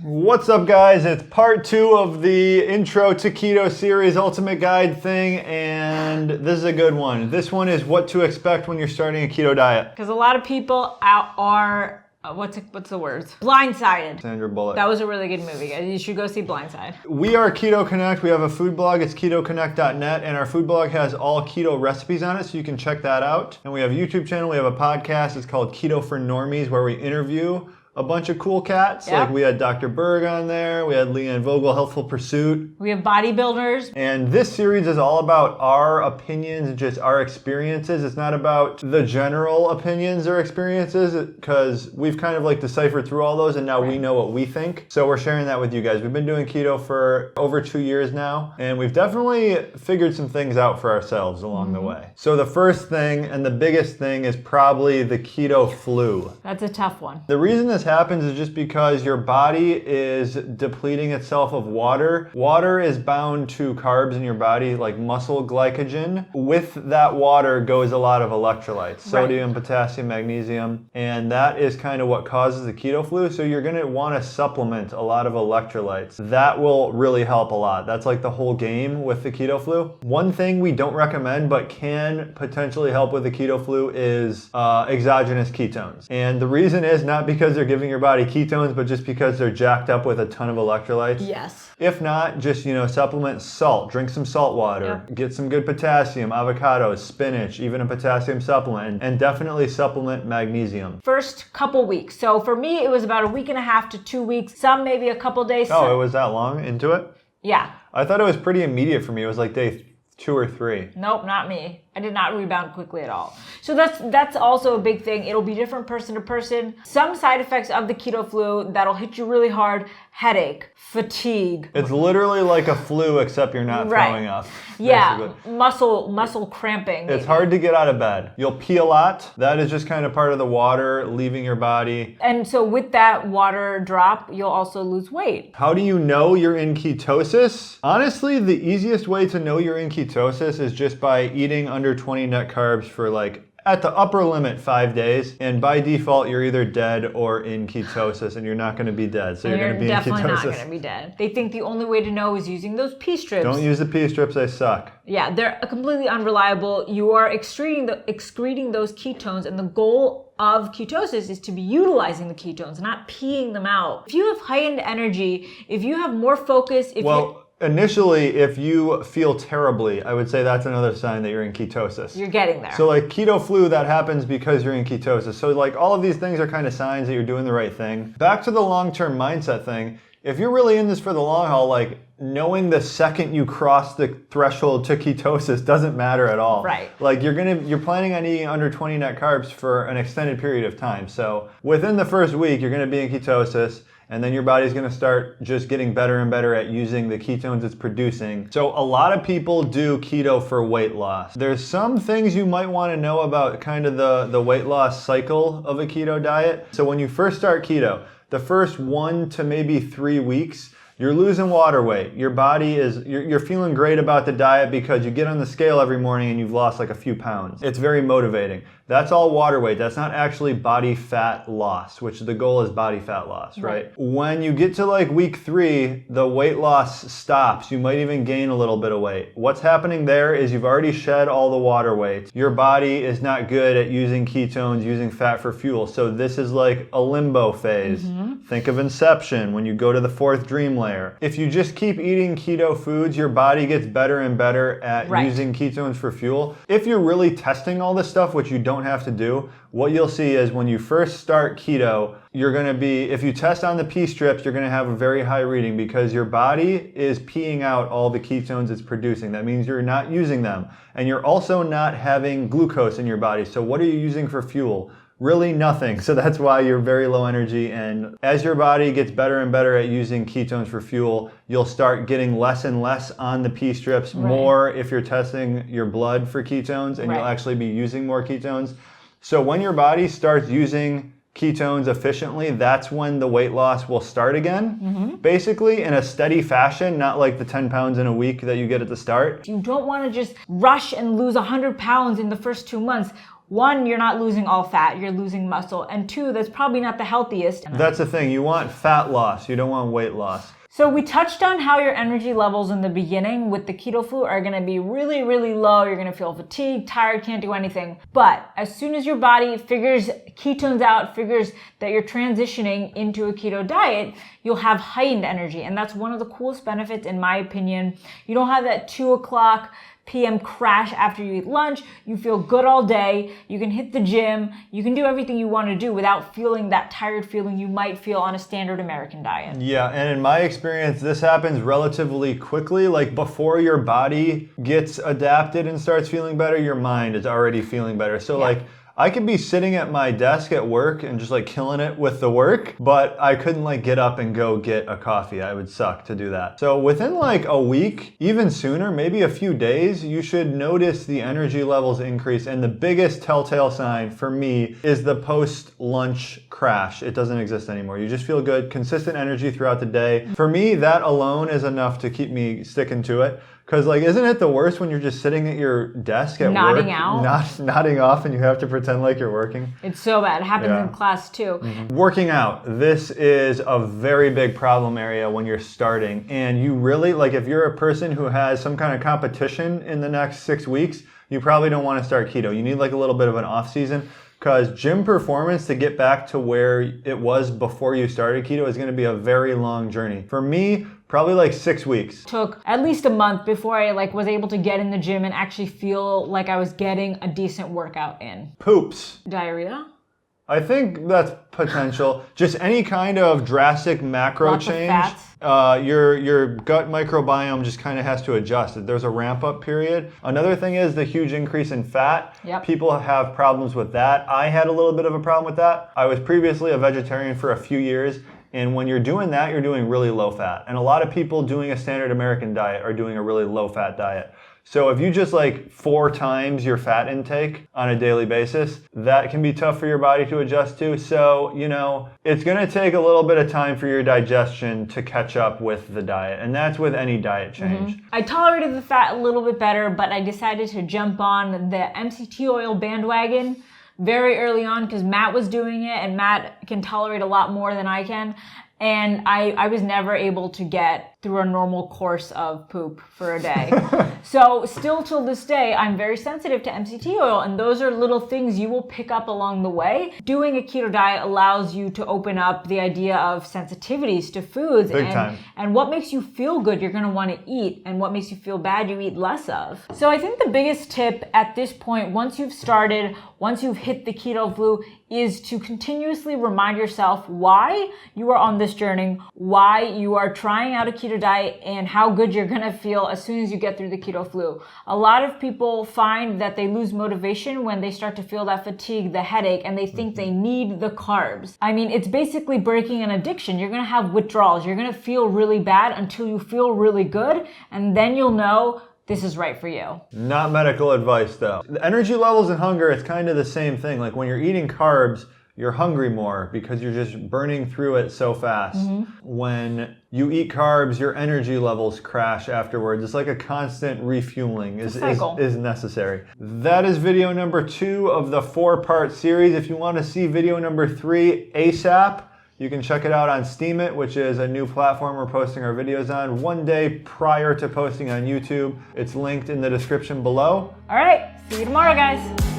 What's up, guys? It's part 2 of the Intro to Keto series Ultimate Guide thing, and this is a good one. This one is what to expect when you're starting a keto diet. Because a lot of people are, what's the words? Blindsided. Sandra Bullock. That was a really good movie, guys. You should go see Blindside. We are KetoConnect. We have a food blog. It's ketoconnect.net, and our food blog has all keto recipes on it, so you can check that out. And we have a YouTube channel. We have a podcast. It's called Keto for Normies, where we interview a bunch of cool cats. Yep. Like we had Dr. Berg on there. We had Leanne Vogel, Healthful Pursuit. We have bodybuilders. And this series is all about our opinions and just our experiences. It's not about the general opinions or experiences, because we've kind of like deciphered through all those and now we know what we think. So we're sharing that with you guys. We've been doing keto for over 2 years now, and we've definitely figured some things out for ourselves along the way. So the first thing and the biggest thing is probably the keto flu. That's a tough one. The reason this happens is just because your body is depleting itself of water. Water is bound to carbs in your body, like muscle glycogen. With that water goes a lot of electrolytes, sodium, potassium, magnesium, and that is kind of what causes the keto flu. So you're going to want to supplement a lot of electrolytes. That will really help a lot. That's like the whole game with the keto flu. One thing we don't recommend but can potentially help with the keto flu is exogenous ketones. And the reason is not because they're giving your body ketones, but just because they're jacked up with a ton of electrolytes. Yes. If not, just, supplement salt. Drink some salt water. Yep. Get some good potassium, avocados, spinach, even a potassium supplement, and definitely supplement magnesium. First couple weeks. So for me, it was about a week and a half to 2 weeks. Some maybe a couple days. Oh, it was that long into it? Yeah. I thought it was pretty immediate for me. It was like day 2 or 3. Nope, not me. I did not rebound quickly at all. So that's also a big thing. It'll be different person to person. Some side effects of the keto flu that'll hit you really hard: headache, fatigue. It's literally like a flu, except you're not throwing up. Yeah, basically. muscle cramping. It's hard to get out of bed. You'll pee a lot. That is just kind of part of the water leaving your body. And so with that water drop, you'll also lose weight. How do you know you're in ketosis? Honestly, the easiest way to know you're in ketosis is just by eating under 20 net carbs for at the upper limit 5 days, and by default you're either dead or in ketosis, and you're not going to be dead, so you're going to be in ketosis. You're definitely not going to be dead. They think the only way to know is using those pee strips. Don't use the pee strips, they suck. Yeah, they're completely unreliable. You are excreting those ketones, and the goal of ketosis is to be utilizing the ketones, not peeing them out. If you have heightened energy, if you have more focus, initially, if you feel terribly, I would say that's another sign that you're in ketosis. You're getting there. So keto flu, that happens because you're in ketosis. So all of these things are kind of signs that you're doing the right thing. Back to the long-term mindset thing. If you're really in this for the long haul, knowing the second you cross the threshold to ketosis doesn't matter at all. Right. You're planning on eating under 20 net carbs for an extended period of time. So within the first week, you're going to be in ketosis. And then your body's going to start just getting better and better at using the ketones it's producing. So a lot of people do keto for weight loss. There's some things you might want to know about kind of the weight loss cycle of a keto diet. So when you first start keto, the first 1 to maybe 3 weeks, you're losing water weight. Your body you're feeling great about the diet because you get on the scale every morning and you've lost a few pounds. It's very motivating. That's all water weight. That's not actually body fat loss, which the goal is body fat loss, right? When you get to week 3, the weight loss stops. You might even gain a little bit of weight. What's happening there is you've already shed all the water weight. Your body is not good at using ketones, using fat for fuel. So this is like a limbo phase. Think of Inception, when you go to the 4th dream layer. If you just keep eating keto foods, your body gets better and better at using ketones for fuel. If you're really testing all this stuff, which you don't have to do, what you'll see is when you first start keto, if you test on the pee strips, you're going to have a very high reading because your body is peeing out all the ketones it's producing. That means you're not using them. And you're also not having glucose in your body. So what are you using for fuel? Really nothing. So that's why you're very low energy. And as your body gets better and better at using ketones for fuel, you'll start getting less and less on the pee strips, more if you're testing your blood for ketones, and you'll actually be using more ketones. So when your body starts using ketones efficiently, that's when the weight loss will start again. Basically in a steady fashion, not like the 10 pounds in a week that you get at the start. You don't want to just rush and lose 100 pounds in the first 2 months. one, you're not losing all fat, you're losing muscle, and two, that's probably not the healthiest. That's the thing. You want fat loss. You don't want weight loss. So we touched on how your energy levels in the beginning with the keto flu are going to be really, really low. You're going to feel fatigued, tired, can't do anything. But as soon as your body figures ketones out, figures that you're transitioning into a keto diet, you'll have heightened energy. And that's one of the coolest benefits, in my opinion. You don't have that 2:00 p.m. crash after you eat lunch. You feel good all day. You can hit the gym. You can do everything you want to do without feeling that tired feeling you might feel on a standard American diet. Yeah, and in my experience, this happens relatively quickly. Like before your body gets adapted and starts feeling better, your mind is already feeling better. So like I could be sitting at my desk at work and just like killing it with the work, but I couldn't like get up and go get a coffee. I would suck to do that. So within like a week, even sooner, maybe a few days, you should notice the energy levels increase. And the biggest telltale sign for me is the post-lunch crash. It doesn't exist anymore. You just feel good, consistent energy throughout the day. For me, that alone is enough to keep me sticking to it. Because, like, isn't it the worst when you're just sitting at your desk at nodding work, out, nodding off, and you have to pretend like you're working? It's so bad. It happens in class too. Working out. This is a very big problem area when you're starting. And you really, like, if you're a person who has some kind of competition in the next 6 weeks, you probably don't want to start keto. You need, like, a little bit of an off season. Because gym performance to get back to where it was before you started keto is going to be a very long journey. For me, probably like 6 weeks. Took at least a month before I was able to get in the gym and actually feel like I was getting a decent workout in. Poops. Diarrhea? I think that's potential. Just any kind of drastic macro Lots change. of fats. Your gut microbiome just kind of has to adjust. There's a ramp up period. Another thing is the huge increase in fat. Yep. People have problems with that. I had a little bit of a problem with that. I was previously a vegetarian for a few years. And when you're doing that, you're doing really low fat. And a lot of people doing a standard American diet are doing a really low fat diet. So if you just like 4 times your fat intake on a daily basis, that can be tough for your body to adjust to. So, you know, it's going to take a little bit of time for your digestion to catch up with the diet. And that's with any diet change. I tolerated the fat a little bit better, but I decided to jump on the MCT oil bandwagon very early on because Matt was doing it, and Matt can tolerate a lot more than I can. And I was never able to get through a normal course of poop for a day. So still till this day, I'm very sensitive to MCT oil, and those are little things you will pick up along the way. Doing a keto diet allows you to open up the idea of sensitivities to foods. Big time. And what makes you feel good, you're gonna wanna eat, and what makes you feel bad, you eat less of. So I think the biggest tip at this point, once you've started, once you've hit the keto flu, is to continuously remind yourself why you are on this journey, why you are trying out a keto diet, and how good you're gonna feel as soon as you get through the keto flu. A lot of people find that they lose motivation when they start to feel that fatigue, the headache, and they think they need the carbs. I mean, it's basically breaking an addiction. You're gonna have withdrawals. You're gonna feel really bad until you feel really good, and then you'll know this is right for you. Not medical advice though. The energy levels and hunger, it's kind of the same thing. Like when you're eating carbs, you're hungry more because you're just burning through it so fast. When you eat carbs, your energy levels crash afterwards. It's like a constant refueling is necessary. That is video number 2 of the 4-part series. If you want to see video number 3 ASAP, you can check it out on Steemit, which is a new platform we're posting our videos on 1 day prior to posting on YouTube. It's linked in the description below. All right, see you tomorrow, guys.